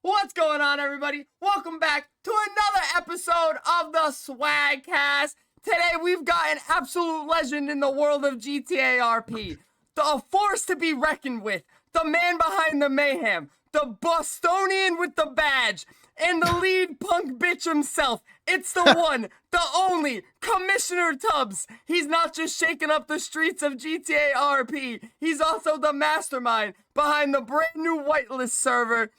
What's going on, everybody? Welcome back to another episode of the Swagcast. Today, we've got an absolute legend in the world of GTA RP. A force to be reckoned with. The man behind the mayhem. The Bostonian with the badge. And the lead punk bitch himself. It's the one, the only, Commissioner Tubbs. He's not just shaking up the streets of GTA RP. He's also the mastermind behind the brand new whitelist server.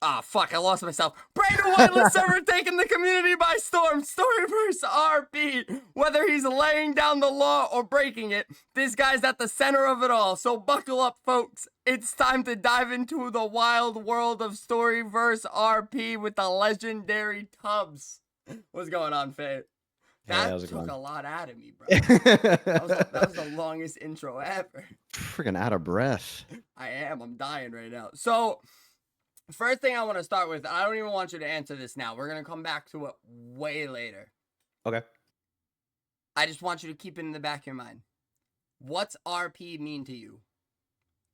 Ah, fuck, I lost myself. Brand new whitelist server taking the community by storm. Storyverse RP. Whether he's laying down the law or breaking it, this guy's at the center of it all. So buckle up, folks. It's time to dive into the wild world of Storyverse RP with the legendary Tubbs. What's going on, Faye? That took a lot out of me, bro. that was the longest intro ever. Freaking out of breath. I am. I'm dying right now. So, first thing I want to start with, I don't even want you to answer this now. We're going to come back to it way later. Okay. I just want you to keep it in the back of your mind. What's RP mean to you?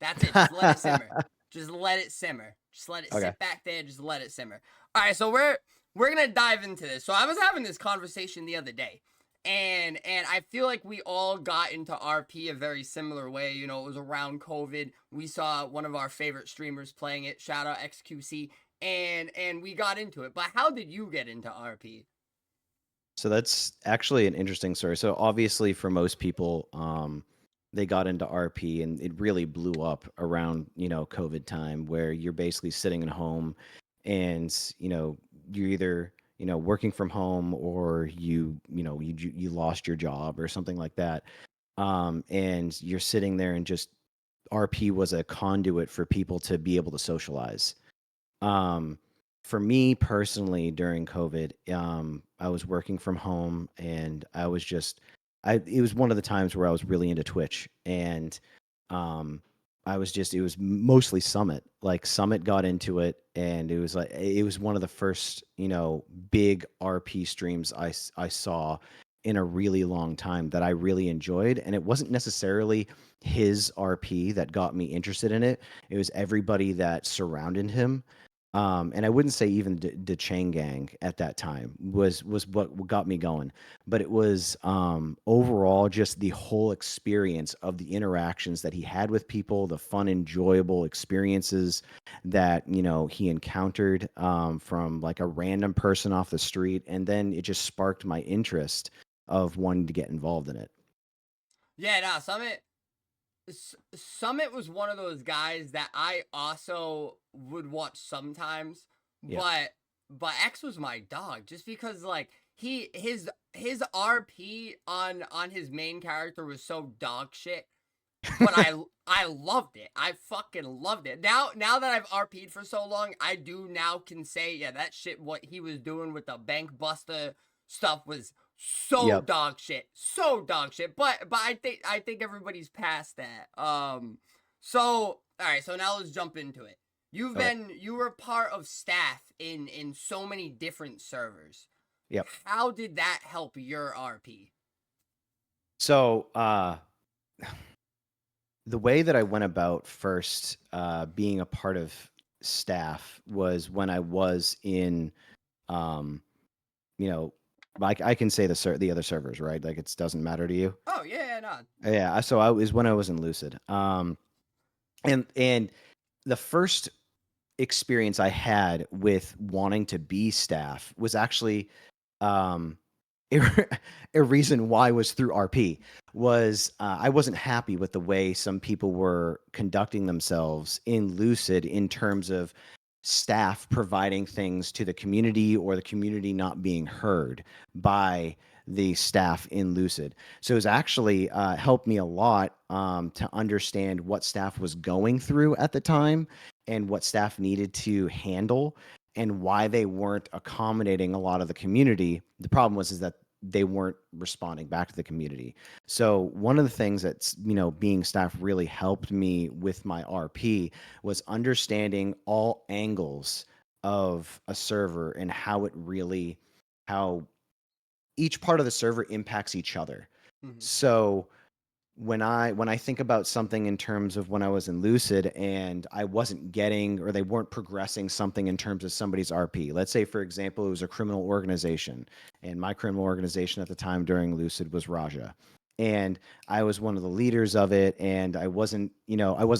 That's it. Just let it simmer. Just let it simmer. Just let it sit back there. Just let it simmer. All right, so we're going to dive into this. So I was having this conversation the other day. And I feel like we all got into RP a very similar way. You know, it was around COVID. We saw one of our favorite streamers playing it. Shout out XQC. And we got into it. But how did you get into RP? So that's actually an interesting story. So obviously for most people, they got into RP and it really blew up around, COVID time where you're basically sitting at home and, you're either working from home or you lost your job or something like that. And you're sitting there and just RP was a conduit for people to be able to socialize. For me personally during COVID, I was working from home and it was one of the times where I was really into Twitch and, it was mostly Summit. Like Summit got into it and it was one of the first, big RP streams I saw in a really long time that I really enjoyed. And it wasn't necessarily his RP that got me interested in it. It was everybody that surrounded him. And I wouldn't say even the Chain Gang at that time was what got me going, but it was overall just the whole experience of the interactions that he had with people, the fun, enjoyable experiences that he encountered from like a random person off the street, and then it just sparked my interest of wanting to get involved in it. Yeah, no, Summit was one of those guys that I also would watch sometimes, but X was my dog just because like his RP on his main character was so dog shit, but I loved it. I fucking loved it. Now that I've RP'd for so long, I do now can say that shit what he was doing with the bank buster stuff was so dog shit, but I think everybody's past that. So all right, so now let's jump into it. You were part of staff in so many different servers. How did that help your RP? So the way that I went about first being a part of staff was when I was in I can say the other servers, right? Like it doesn't matter to you. Oh yeah, no. Yeah, so I was when I was in Lucid. And the first experience I had with wanting to be staff was actually a reason why was through RP was I wasn't happy with the way some people were conducting themselves in Lucid in terms of staff providing things to the community or the community not being heard by the staff in Lucid. So it was actually helped me a lot to understand what staff was going through at the time and what staff needed to handle and why they weren't accommodating a lot of the community. The problem is that they weren't responding back to the community. So one of the things that's, being staff really helped me with my RP was understanding all angles of a server and how each part of the server impacts each other. Mm-hmm. So when I think about something in terms of when I was in Lucid and I wasn't getting or they weren't progressing something in terms of somebody's RP. Let's say, for example, it was a criminal organization, and my criminal organization at the time during Lucid was Raja. And I was one of the leaders of it, and I wasn't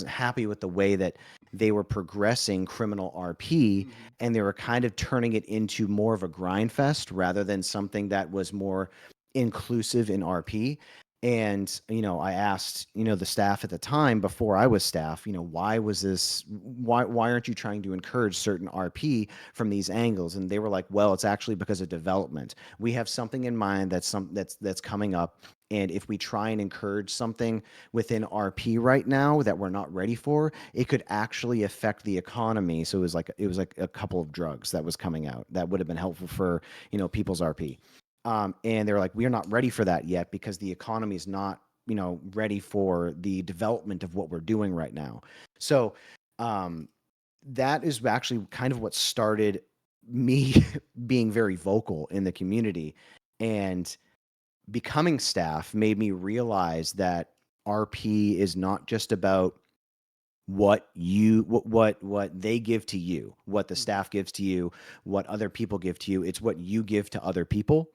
happy with the way that they were progressing criminal RP, Mm-hmm. and they were kind of turning it into more of a grind fest rather than something that was more inclusive in RP. And I asked the staff at the time before I was staff, why aren't you trying to encourage certain RP from these angles? And they were like, well, it's actually because of development. We have something in mind that's coming up, and if we try and encourage something within RP right now that we're not ready for, it could actually affect the economy. So it was like a couple of drugs that was coming out that would have been helpful for people's RP. And they're like, we're not ready for that yet because the economy is not, ready for the development of what we're doing right now. So um, that is actually kind of what started me being very vocal in the community. And becoming staff made me realize that RP is not just about what they give to you, what the Mm-hmm. staff gives to you, what other people give to you. It's what you give to other people.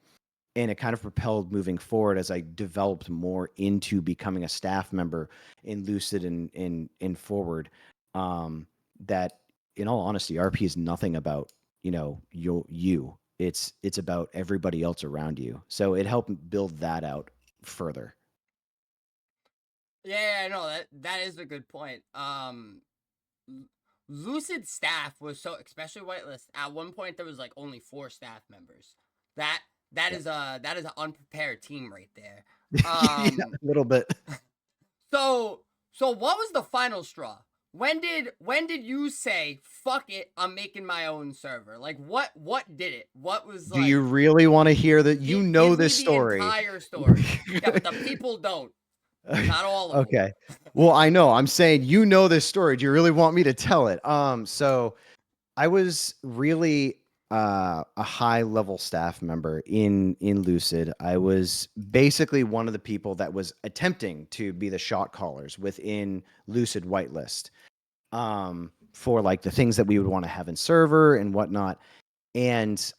And it kind of propelled moving forward as I developed more into becoming a staff member in Lucid and in forward. That in all honesty, RP is nothing about you. It's about everybody else around you. So it helped build that out further. Yeah, no, that is a good point. Lucid staff was so, especially whitelist. At one point, there was like only 4 staff members. That Yep. that is an unprepared team right there. Yeah, Um, a little bit. so what was the final straw? When did you say fuck it? I'm making my own server. Like what did it? What was Do you like? really want to hear that? Give me This the story. entire story. Yeah, but the people don't. Not all of them. Okay. Well, I know. I'm saying this story. Do you really want me to tell it? So I was really a high level staff member in Lucid. I was basically one of the people that was attempting to be the shot callers within Lucid whitelist. For like the things that we would want to have in server and whatnot. And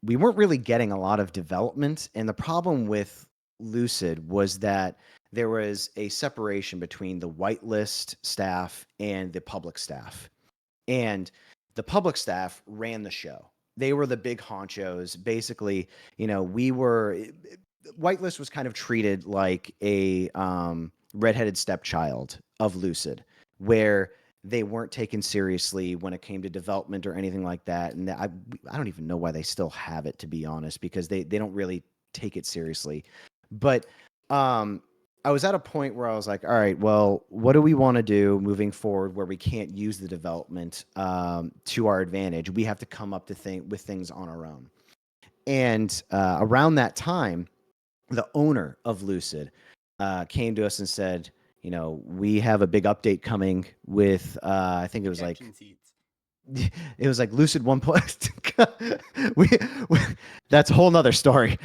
we weren't really getting a lot of development. And the problem with Lucid was that there was a separation between the whitelist staff and the public staff. And the public staff ran the show. They were the big honchos. Basically, we were whitelist was kind of treated like a redheaded stepchild of Lucid, where they weren't taken seriously when it came to development or anything like that. And I don't even know why they still have it, to be honest, because they don't really take it seriously. But I was at a point where I was like, all right, well, what do we want to do moving forward where we can't use the development to our advantage? We have to come up to with things on our own. And around that time, the owner of Lucid came to us and said, we have a big update coming with, I think it was like, Ejection seats. it was like Lucid 1. we, we, that's a whole nother story.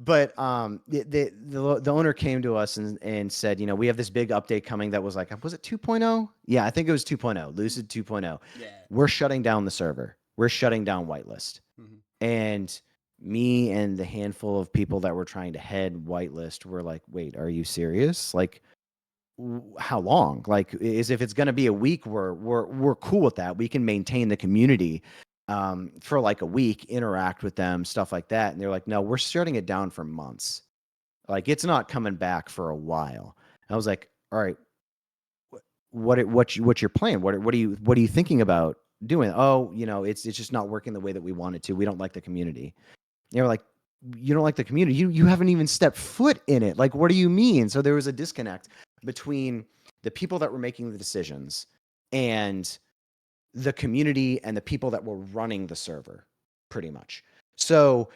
But the owner came to us and said, we have this big update coming that was like, was it 2.0? Yeah, I think it was 2.0, Lucid 2.0. Yeah. We're shutting down the server. We're shutting down whitelist. Mm-hmm. And me and the handful of people that were trying to head whitelist were like, wait, are you serious? Like, how long? Like, is if it's going to be a week, we're cool with that. We can maintain the community for like a week, interact with them, stuff like that. And they're like, no, we're shutting it down for months. Like, it's not coming back for a while. And I was like, all right, what's your plan? What are you thinking about doing? Oh, it's just not working the way that we want it to. We don't like the community. And they were like, you don't like the community? You haven't even stepped foot in it. Like, what do you mean? So there was a disconnect between the people that were making the decisions and the community and the people that were running the server, pretty much. So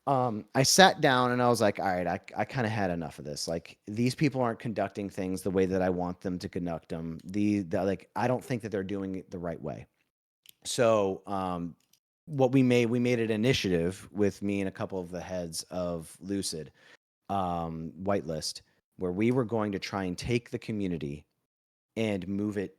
I sat down and I was like, all right, I kind of had enough of this. Like, these people aren't conducting things the way that I want them to conduct them. Like, I don't think that they're doing it the right way. So what we made an initiative with me and a couple of the heads of Lucid whitelist, where we were going to try and take the community and move it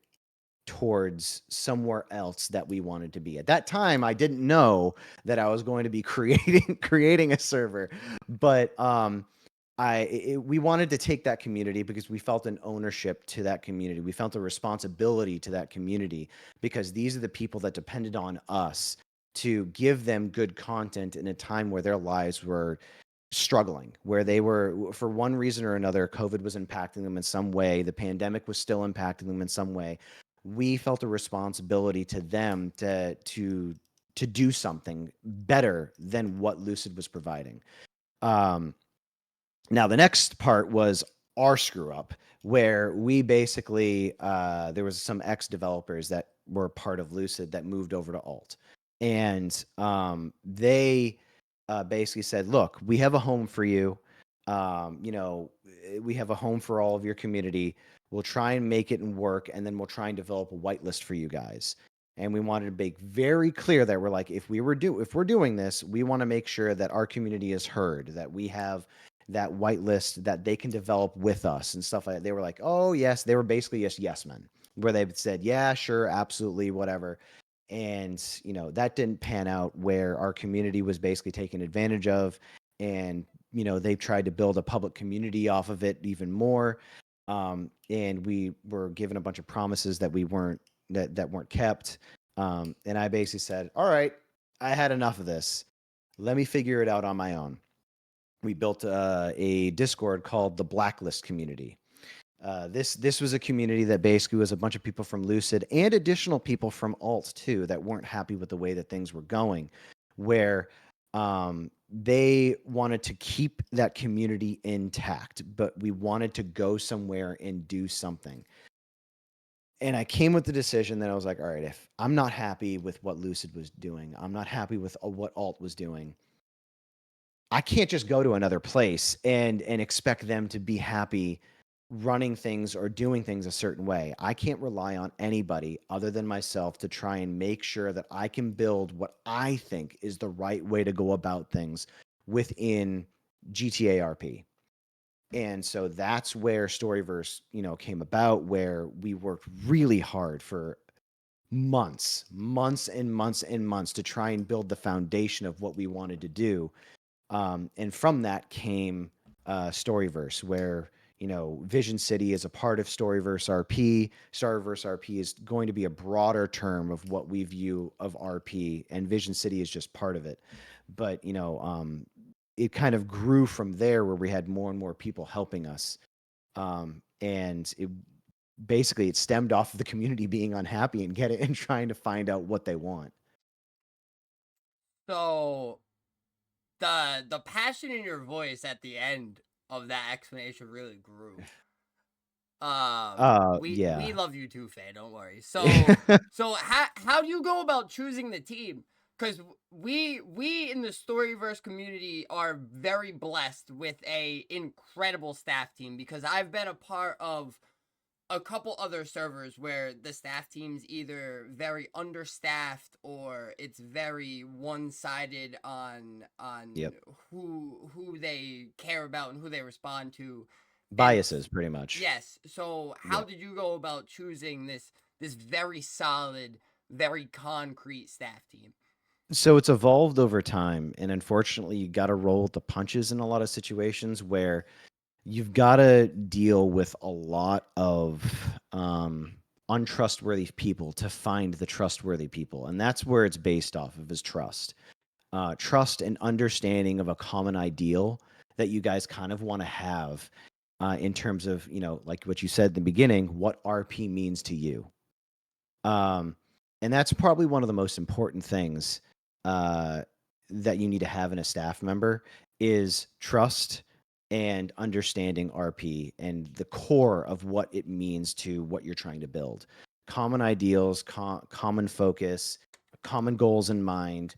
towards somewhere else that we wanted to be. At that time, I didn't know that I was going to be creating a server, but we wanted to take that community because we felt an ownership to that community. We felt a responsibility to that community because these are the people that depended on us to give them good content in a time where their lives were struggling, where they were, for one reason or another, COVID was impacting them in some way. The pandemic was still impacting them in some way. We felt a responsibility to them to do something better than what Lucid was providing. Now, the next part was our screw up, where we basically, there was some ex-developers that were part of Lucid that moved over to Alt. And they basically said, look, we have a home for you. We have a home for all of your community. We'll try and make it work, and then we'll try and develop a whitelist for you guys. And we wanted to make very clear that we're like, if we're doing this, we want to make sure that our community is heard, that we have that whitelist that they can develop with us and stuff like that. They were like, oh yes, they were basically just yes men, where they said, yeah, sure, absolutely, whatever. And that didn't pan out, where our community was basically taken advantage of, and they tried to build a public community off of it even more. And we were given a bunch of promises that we weren't that weren't kept. And I basically said, all right, I had enough of this. Let me figure it out on my own. We built a Discord called the Blacklist Community. This was a community that basically was a bunch of people from Lucid and additional people from Alt too that weren't happy with the way that things were going, where they wanted to keep that community intact, but we wanted to go somewhere and do something. And I came with the decision that I was like, all right, if I'm not happy with what Lucid was doing, I'm not happy with what Alt was doing, I can't just go to another place and expect them to be happy running things or doing things a certain way. I can't rely on anybody other than myself to try and make sure that I can build what I think is the right way to go about things within GTA RP. And so that's where Storyverse, came about, where we worked really hard for months and months and months to try and build the foundation of what we wanted to do. And from that came Storyverse, where Vision City is a part of Storyverse RP. Storyverse RP is going to be a broader term of what we view of RP, and Vision City is just part of it. But it kind of grew from there, where we had more and more people helping us, and it stemmed off of the community being unhappy and trying to find out what they want. So the passion in your voice at the end of that explanation really grew. We Yeah. love you too, Faye. Don't worry. So how do you go about choosing the team? Because we in the Storyverse community are very blessed with a incredible staff team. Because I've been a part of a couple other servers where the staff team's either very understaffed or it's very one-sided on Yep. who they care about and who they respond to. And Biases, pretty much. yes, so how Yep. did you go about choosing this very solid, very concrete staff team? So it's evolved over time, and unfortunately, you got to roll with the punches in a lot of situations where you've got to deal with a lot of untrustworthy people to find the trustworthy people, and that's where it's based off of, is trust. Trust and understanding of a common ideal that you guys kind of want to have, in terms of, like what you said in the beginning, what RP means to you. And that's probably one of the most important things uh, that you need to have in a staff member, is trust and understanding RP and the core of what it means to what you're trying to build. Common ideals, common focus, common goals in mind.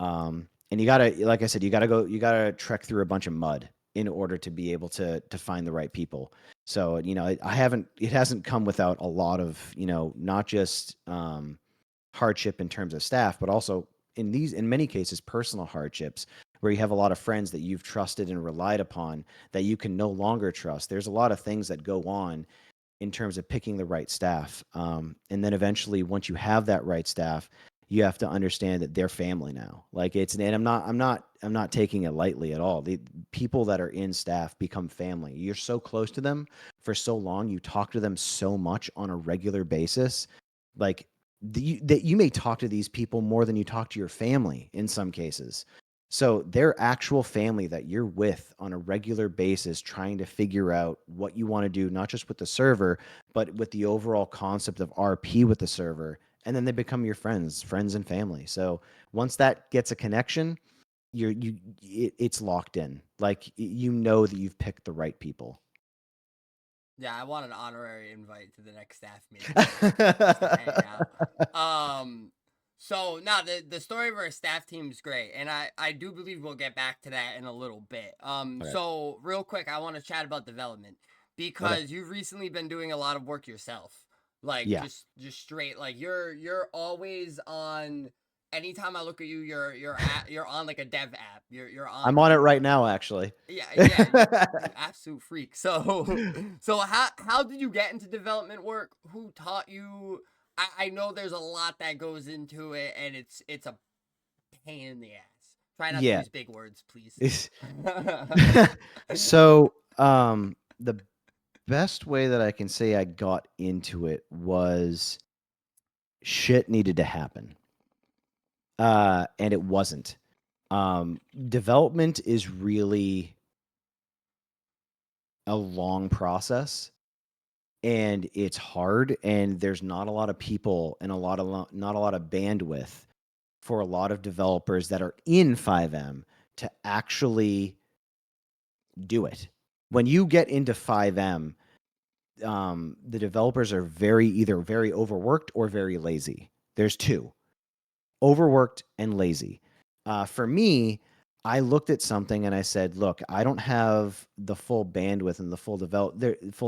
And you gotta, like I said, you gotta trek through a bunch of mud in order to be able to find the right people. So, it hasn't come without a lot of, not just hardship in terms of staff, but also in many cases, personal hardships, where you have a lot of friends that you've trusted and relied upon that you can no longer trust. There's a lot of things that go on in terms of picking the right staff. And then eventually, once you have that right staff, you have to understand that they're family now. Like and I'm not taking it lightly at all. The people that are in staff become family. You're so close to them for so long. You talk to them so much on a regular basis. Like that you may talk to these people more than you talk to your family in some cases. So they're actual family that you're with on a regular basis, trying to figure out what you want to do, not just with the server, but with the overall concept of RP with the server. And then they become your friends and family. So once that gets a connection, it's locked in. Like you know that you've picked the right people. Yeah, I want an honorary invite to the next staff meeting just to hang out. So now the story of our staff team is great, and I do believe we'll get back to that in a little bit. Okay. So real quick, I want to chat about development Okay. because you've recently been doing a lot of work yourself, like Yeah. just straight. Like you're always on. Anytime I look at you, you're on like a dev app. You're I'm on on it right now, actually. yeah, you absolute freak. So so how did you get into development work? Who taught you? I know there's a lot that goes into it, and it's a pain in the ass. Try not to Yeah. use big words, please. So, the best way that I can say I got into it was shit needed to happen. And it wasn't. Development is really a long process and it's hard and there's not a lot of people and not a lot of bandwidth for a lot of developers that are in FiveM to actually do it. When you get into FiveM, the developers are either very overworked or very lazy. There's two: overworked and lazy. For me, I looked at something and I said, "Look, I don't have the full bandwidth and the full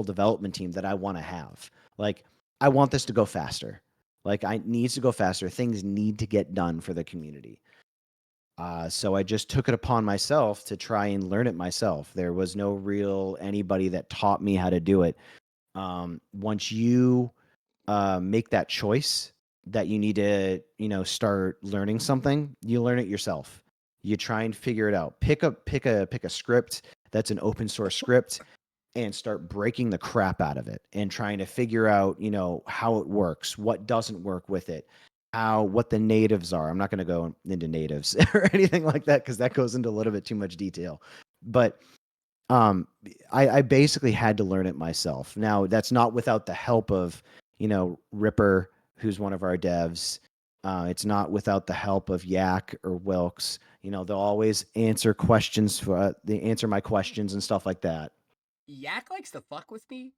development team that I want to have. Like, I want this to go faster. Like, I needs to go faster. Things need to get done for the community." So I just took it upon myself to try and learn it myself. There was no real anybody that taught me how to do it. Once you make that choice that you need to, start learning something, you learn it yourself. You try and figure it out. Pick a script that's an open source script and start breaking the crap out of it and trying to figure out, how it works, what doesn't work with it, what the natives are. I'm not going to go into natives or anything like that because that goes into a little bit too much detail. But um, I basically had to learn it myself. Now, that's not without the help of, Ripper, who's one of our devs. It's not without the help of Yak or Wilkes. They'll always answer questions they answer my questions and stuff like that. Yak likes to fuck with me,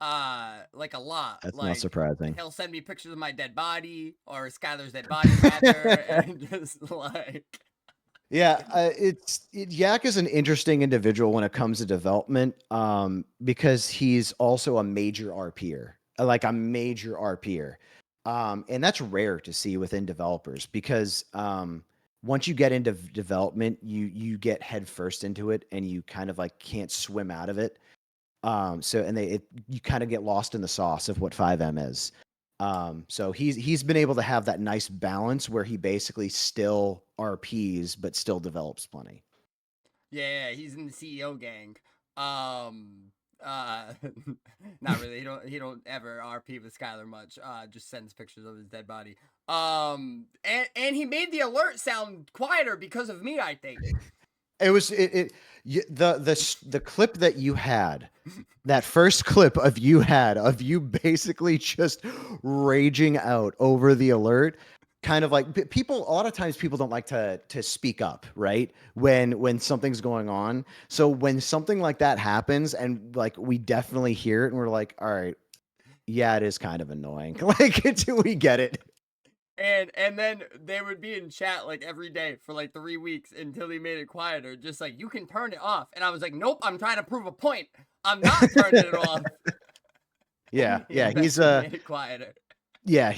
like a lot. That's not Like surprising. he'll send me pictures of my dead body or Skylar's dead body rather, and just like Yeah, Yak is an interesting individual when it comes to development, because he's also a major RPer, like a major RPer, and that's rare to see within developers because once you get into development, you get headfirst into it, and you kind of like can't swim out of it. So and you kind of get lost in the sauce of what FiveM is. So he's been able to have that nice balance where he basically still RPs but still develops plenty. yeah, he's in the CEO gang. Um, uh, not really. He don't ever RP with Skylar much. Just sends pictures of his dead body. And he made the alert sound quieter because of me, I think. It was the clip that you had, that first clip of you basically just raging out over the alert, kind of like people. A lot of times people don't like to speak up, right? When something's going on. So when something like that happens, and like we definitely hear it, and we're like, all right, yeah, it is kind of annoying. Like, until we get it. And then they would be in chat like every day for like 3 weeks until he made it quieter. Just like you can turn it off, and I was like, nope, I'm trying to prove a point. I'm not turning it off. Yeah, He yeah, he's eventually made it quieter. yeah,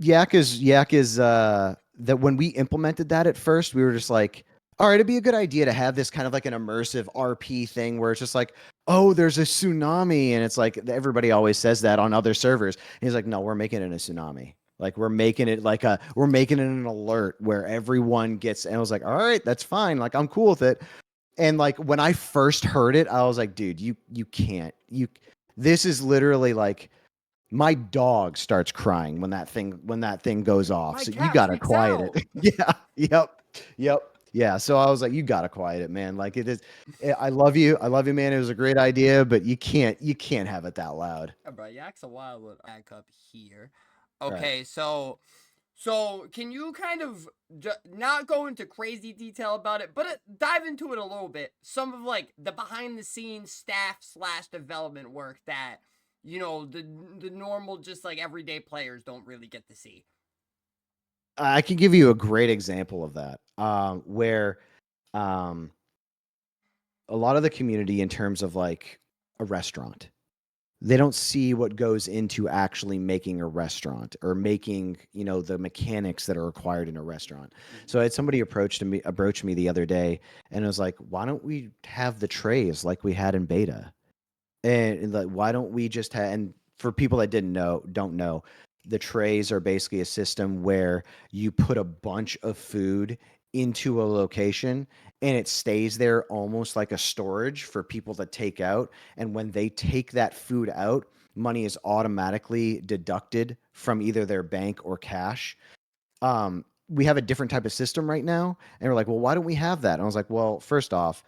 Yak is that when we implemented that at first, we were just like, all right, it'd be a good idea to have this kind of like an immersive RP thing where it's just like, oh, there's a tsunami. And it's like everybody always says that on other servers. And he's like, no, we're making it a tsunami. Like we're making it an alert where everyone gets, and I was like, all right, that's fine. Like I'm cool with it. And like when I first heard it, I was like, dude, you can't. This is literally like my dog starts crying when that thing goes off. My So you cat gotta freaks quiet out. it. Yeah. Yep. Yeah. So I was like, you gotta quiet it, man. Like it is. I love you. I love you, man. It was a great idea, but you can't have it that loud. Yeah, bro, Yak's a wild one. Back up here. Right. Okay, so can you kind of not go into crazy detail about it, but dive into it a little bit? Some of like the behind the scenes staff slash development work that the normal just like everyday players don't really get to see. I can give you a great example of that, where um, a lot of the community, in terms of like a restaurant, they don't see what goes into actually making a restaurant or making, the mechanics that are required in a restaurant. So I had somebody approach me the other day, and it was like, why don't we have the trays like we had in beta? And like, why don't we just have, and for people that don't know, the trays are basically a system where you put a bunch of food into a location and it stays there almost like a storage for people to take out. And when they take that food out, money is automatically deducted from either their bank or cash. We have a different type of system right now. And we're like, well, why don't we have that? And I was like, well, first off,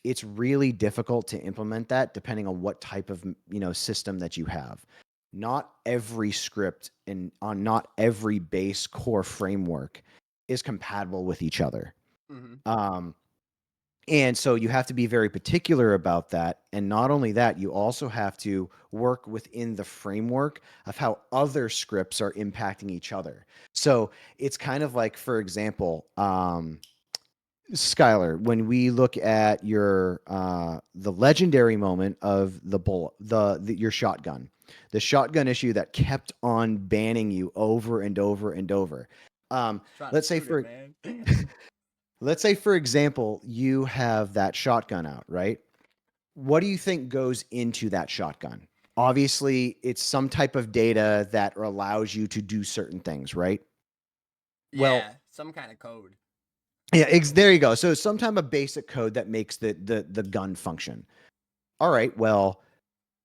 it's really difficult to implement that depending on what type of system that you have. Not every script and on not every base core framework is compatible with each other. Mm-hmm. And so you have to be very particular about that. And not only that, you also have to work within the framework of how other scripts are impacting each other. So it's kind of like, for example, Skylar, when we look at your the legendary moment of the bull, your shotgun, the shotgun issue that kept on banning you over and over and over. Trying to Let's say shoot it, for man. let's say for example, you have that shotgun out, right? What do you think goes into that shotgun? Obviously, it's some type of data that allows you to do certain things, right? Well, Yeah, some kind of code. yeah, there you go. So some type of basic code that makes the gun function. All right, well,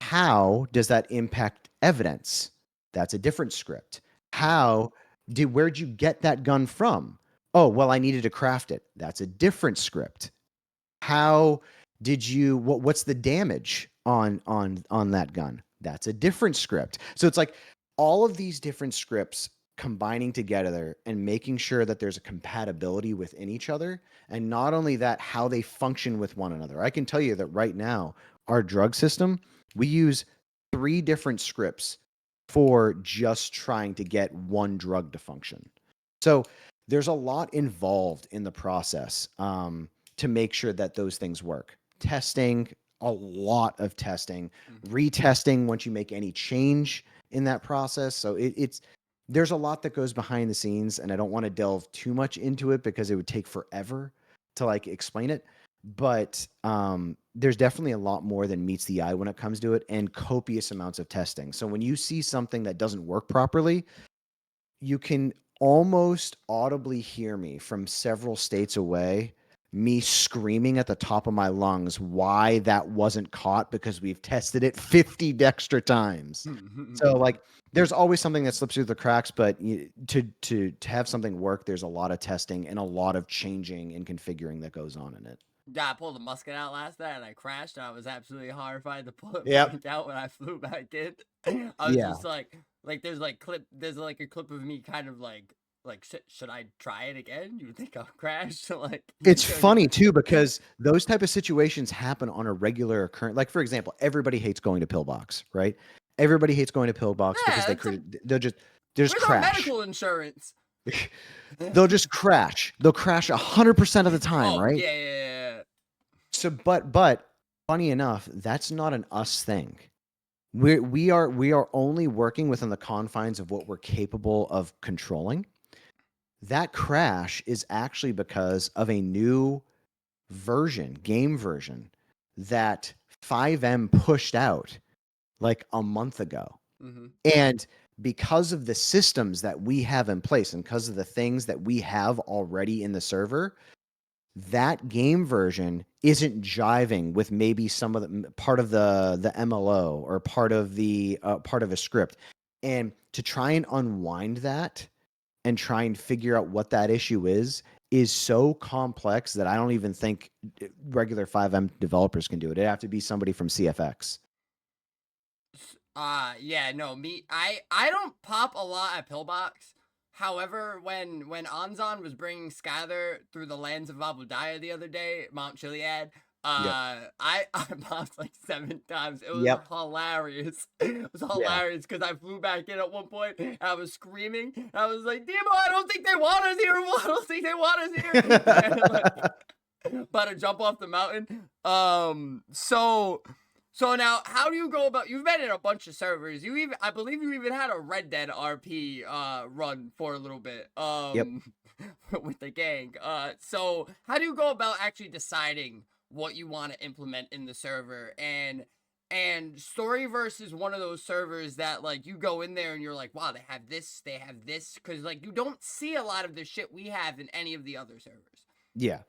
how does that impact evidence? That's a different script. Mm-hmm. Where'd you get that gun from? Oh, well, I needed to craft it. That's a different script. How did you what's the damage on that gun? That's a different script. So it's like all of these different scripts combining together and making sure that there's a compatibility within each other, and not only that, how they function with one another. I can tell you that right now our drug system, we use 3 different scripts for just trying to get one drug to function. So there's a lot involved in the process, to make sure that those things work. Testing, a lot of testing, Mm-hmm. retesting once you make any change in that process. So it's there's a lot that goes behind the scenes, and I don't want to delve too much into it because it would take forever to like explain it. But there's definitely a lot more than meets the eye when it comes to it, and copious amounts of testing. So when you see something that doesn't work properly, you can almost audibly hear me from several states away, me screaming at the top of my lungs why that wasn't caught because we've tested it 50 extra times. So like there's always something that slips through the cracks, but to have something work, there's a lot of testing and a lot of changing and configuring that goes on in it. Yeah, I pulled a musket out last night and I crashed and I was absolutely horrified to pull it Yep. back out when I flew back in. I was Yeah. just like there's like a clip of me kind of like should I try it again? You think I'll crash? Like It's you know, funny too because those type of situations happen on a regular occurrence. Like for example, everybody hates going to pillbox, right? Everybody hates going to pillbox because yeah, it's a, they'll just where's our crash. medical insurance? They'll just crash. They'll crash 100% of the time, Oh right? yeah, yeah, yeah. So, but funny enough, that's not an us thing. We are only working within the confines of what we're capable of controlling. That crash is actually because of a new game version that FiveM pushed out like a month ago. Mm-hmm. And because of the systems that we have in place and because of the things that we have already in the server, that game version isn't jiving with maybe some of the part of the MLO or part of the part of a script. And to try and unwind that and try and figure out what that issue is so complex that I don't even think regular FiveM developers can do it. It'd have to be somebody from CFX. Yeah, no, I don't pop a lot at Pillbox. However, when Anzan was bringing Skylar through the lands of Abu Daya the other day, Mount Chiliad, Yep. I popped like 7 times. It was Yep. hilarious. It was Yeah. hilarious because I flew back in at one point and I was screaming. And I was like, Demo, I don't think they want us here. I don't think they want us here. And, like, about to jump off the mountain. So now, how do you go about? You've been in a bunch of servers. I believe, you even had a Red Dead RP run for a little bit Yep. with the gang. So how do you go about actually deciding what you want to implement in the server? And Storyverse is one of those servers that like you go in there and you're like, wow, they have this, because like you don't see a lot of the shit we have in any of the other servers. Yeah.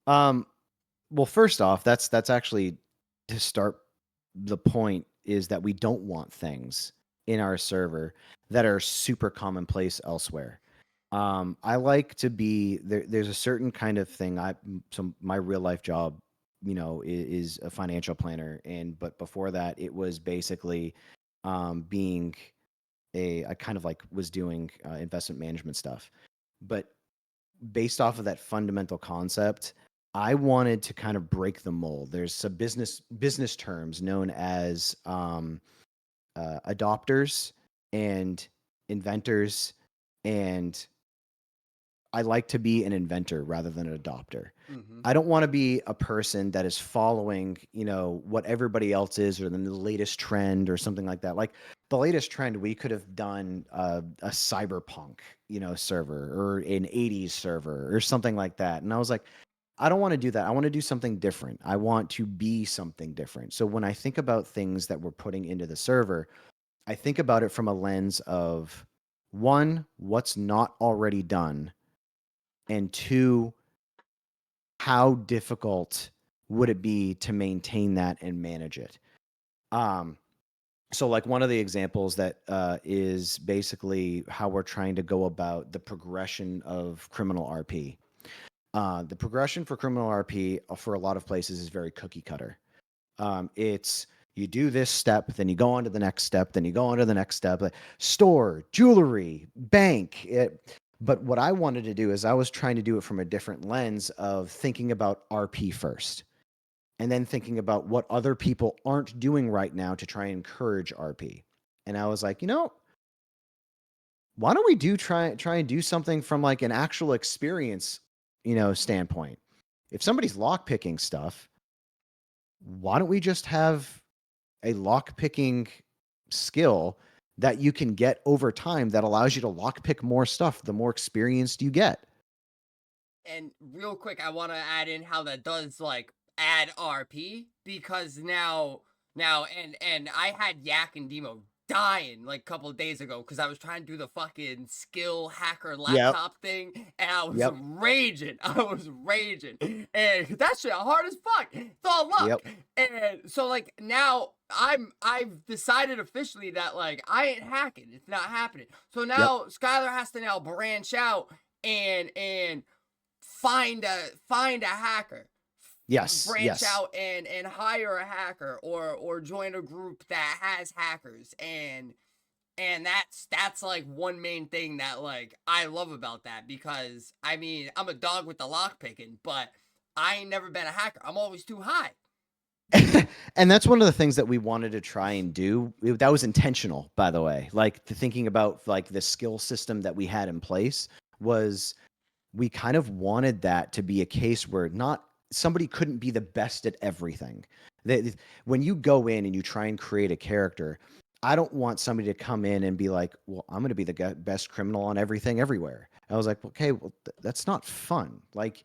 Well, first off, that's actually to start the point is that we don't want things in our server that are super commonplace elsewhere. I like to be there. There's a certain kind of thing. So my real life job, is a financial planner, but before that, it was basically being I kind of like was doing investment management stuff, but based off of that fundamental concept, I wanted to kind of break the mold. There's some business terms known as adopters and inventors, and I like to be an inventor rather than an adopter. Mm-hmm. I don't want to be a person that is following, what everybody else is or the latest trend or something like that. Like the latest trend, we could have done a cyberpunk, server or an 80s server or something like that. And I was like, I don't want to do that. I want to do something different. I want to be something different. So when I think about things that we're putting into the server, I think about it from a lens of one, what's not already done, and two, how difficult would it be to maintain that and manage it? So like one of the examples that is basically how we're trying to go about the progression of criminal RP. The progression for criminal RP for a lot of places is very cookie cutter. It's you do this step, then you go on to the next step, then you go on to the next step. Store, jewelry, bank. But what I wanted to do is I was trying to do it from a different lens of thinking about RP first, and then thinking about what other people aren't doing right now to try and encourage RP. And I was like, why don't we try and do something from like an actual experience, standpoint? If somebody's lockpicking stuff, why don't we just have a lockpicking skill that you can get over time that allows you to lockpick more stuff the more experienced you get? And real quick, I want to add in how that does like add RP, because and I had Yak and Demo dying like a couple of days ago because I was trying to do the fucking skill hacker Yep. laptop thing, and I was Yep. raging. I was raging, and that shit hard as fuck. It's all luck. Yep. And so like now I've decided officially that like I ain't hacking. It's not happening. So Yep. now Skylar has to now branch out and find a hacker. Yes. Branch Yes. out and hire a hacker, or join a group that has hackers, and that's like one main thing that like I love about that, because I mean I'm a dog with the lock picking, but I ain't never been a hacker. I'm always too high. And that's one of the things that we wanted to try and do. That was intentional, by the way. Like thinking about like the skill system that we had in place was we kind of wanted that to be a case where not somebody couldn't be the best at everything. When you go in and you try and create a character, I don't want somebody to come in and be like, well, I'm going to be the best criminal on everything everywhere. I was like, okay, well, that's not fun. Like,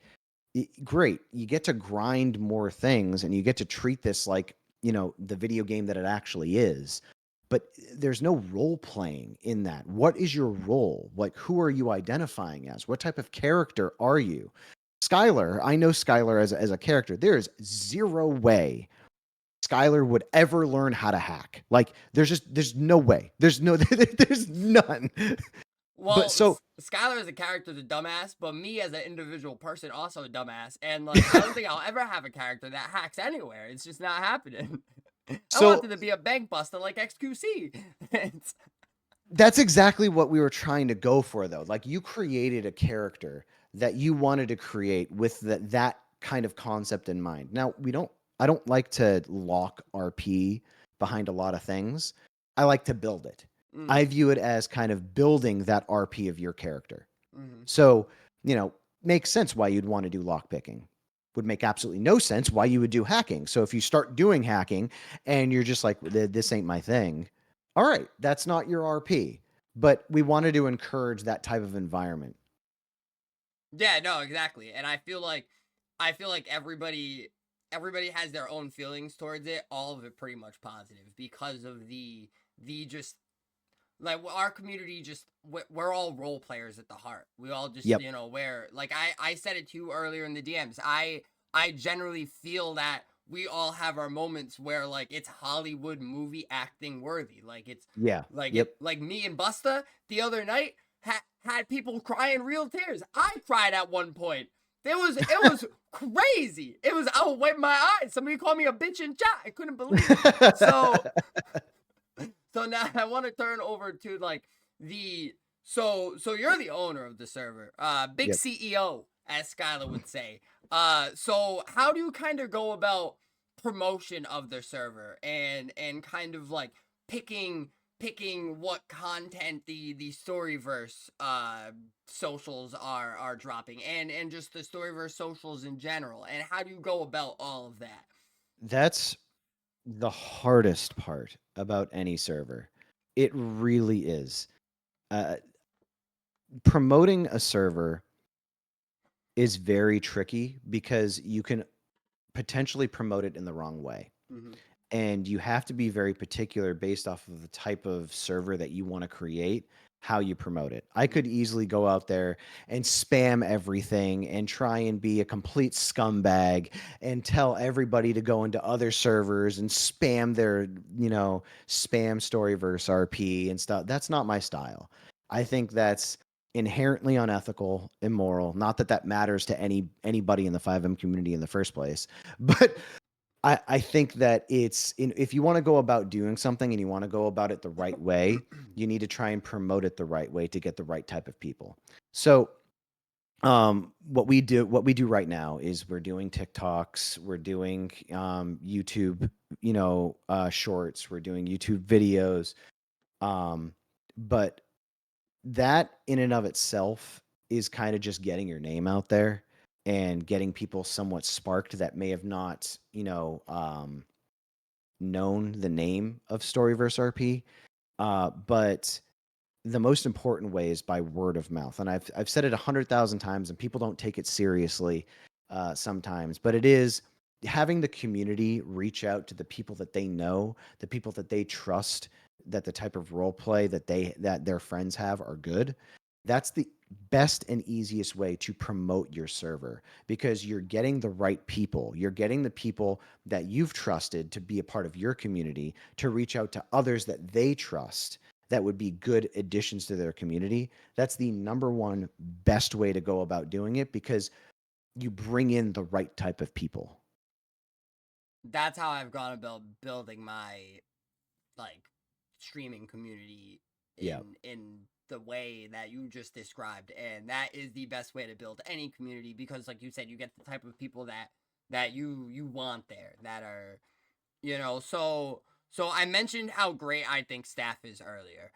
great. You get to grind more things and you get to treat this like, the video game that it actually is. But there's no role playing in that. What is your role? Like, who are you identifying as? What type of character are you? Skylar, I know Skylar as a character. There is zero way Skylar would ever learn how to hack. Like, there's no way. There's none. But Well, so Skylar as a character is a dumbass, but me as an individual person also a dumbass. And like, I don't think I'll ever have a character that hacks anywhere. It's just not happening. I so wanted to be a bank buster like XQC. that's exactly what we were trying to go for, though. Like, you created a character that you wanted to create with that kind of concept in mind. Now, I don't like to lock RP behind a lot of things. I like to build it. I view it as kind of building that RP of your character. Mm-hmm. So, makes sense why you'd want to do lockpicking. Would make absolutely no sense why you would do hacking. So if you start doing hacking and you're just like, this ain't my thing, all right, that's not your RP. But we wanted to encourage that type of environment. Yeah, no, exactly. And I feel like everybody has their own feelings towards it, all of it pretty much positive because of the just like our community just we're all role players at the heart. We all just, Yep. where like I said it to you earlier in the DMs. I generally feel that we all have our moments where like it's Hollywood movie acting worthy. Like it's Yeah. like Yep. like me and Busta the other night had people crying real tears. I cried at one point. It was crazy. It was, I would wipe my eyes. Somebody called me a bitch in chat. I couldn't believe it. So now I want to turn over to like the so you're the owner of the server, big Yep. CEO, as Skylar would say. So how do you kind of go about promotion of the server and kind of like picking what content the Storyverse socials are dropping and just the Storyverse socials in general, and how do you go about all of that? That's the hardest part about any server. It really is. Uh, Promoting a server is very tricky because you can potentially promote it in the wrong way. Mm-hmm. And you have to be very particular based off of the type of server that you want to create, how you promote it. I could easily go out there and spam everything and try and be a complete scumbag and tell everybody to go into other servers and spam their, spam Storyverse RP and stuff. That's not my style. I think that's inherently unethical, immoral. Not that that matters to anybody in the FiveM community in the first place, but I think that if you want to go about doing something and you want to go about it the right way, you need to try and promote it the right way to get the right type of people. So, what we do right now is we're doing TikToks, we're doing YouTube, shorts, we're doing YouTube videos, but that in and of itself is kind of just getting your name out there and getting people somewhat sparked that may have not, known the name of Storyverse RP. But the most important way is by word of mouth. And I've said it 100,000 times and people don't take it seriously sometimes, but it is having the community reach out to the people that they know, the people that they trust, that the type of role play that their friends have are good. That's the best and easiest way to promote your server because you're getting the right people. You're getting the people that you've trusted to be a part of your community to reach out to others that they trust that would be good additions to their community. That's the number one best way to go about doing it because you bring in the right type of people. That's how I've gone about building my like streaming community Yeah. in the way that you just described, and that is the best way to build any community because like you said, you get the type of people that you want there that are, so I mentioned how great I think staff is earlier.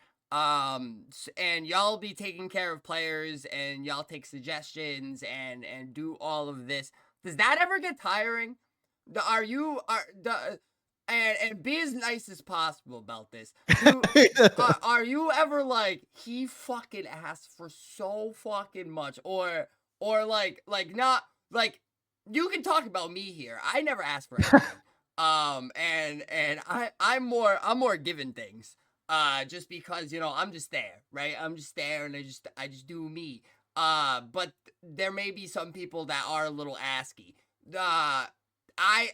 And y'all be taking care of players and y'all take suggestions and do all of this. Does that ever get tiring? Are you are the and be as nice as possible about this. Are you ever like, he fucking asked for so fucking much, or not like, you can talk about me here. I never asked for anything. I'm more given things. Just because, I'm just there, right? I'm just there, and I just do me. But there may be some people that are a little asky. Uh, I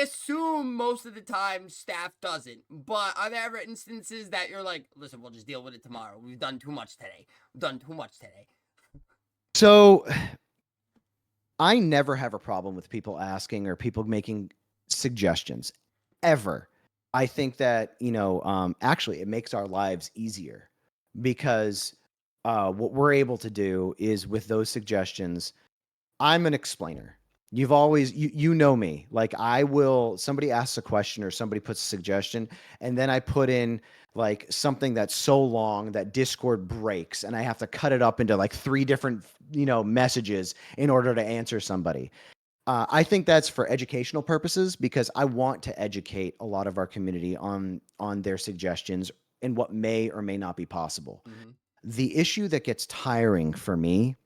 assume most of the time staff doesn't, but are there ever instances that you're like, listen, we'll just deal with it tomorrow. We've done too much today. We've done too much today. So I never have a problem with people asking or people making suggestions ever. I think that, actually it makes our lives easier because what we're able to do is with those suggestions, I'm an explainer. You know me. Like somebody asks a question or somebody puts a suggestion, and then I put in like something that's so long that Discord breaks and I have to cut it up into like 3 different, messages in order to answer somebody. I think that's for educational purposes because I want to educate a lot of our community on their suggestions and what may or may not be possible. Mm-hmm. The issue that gets tiring for me,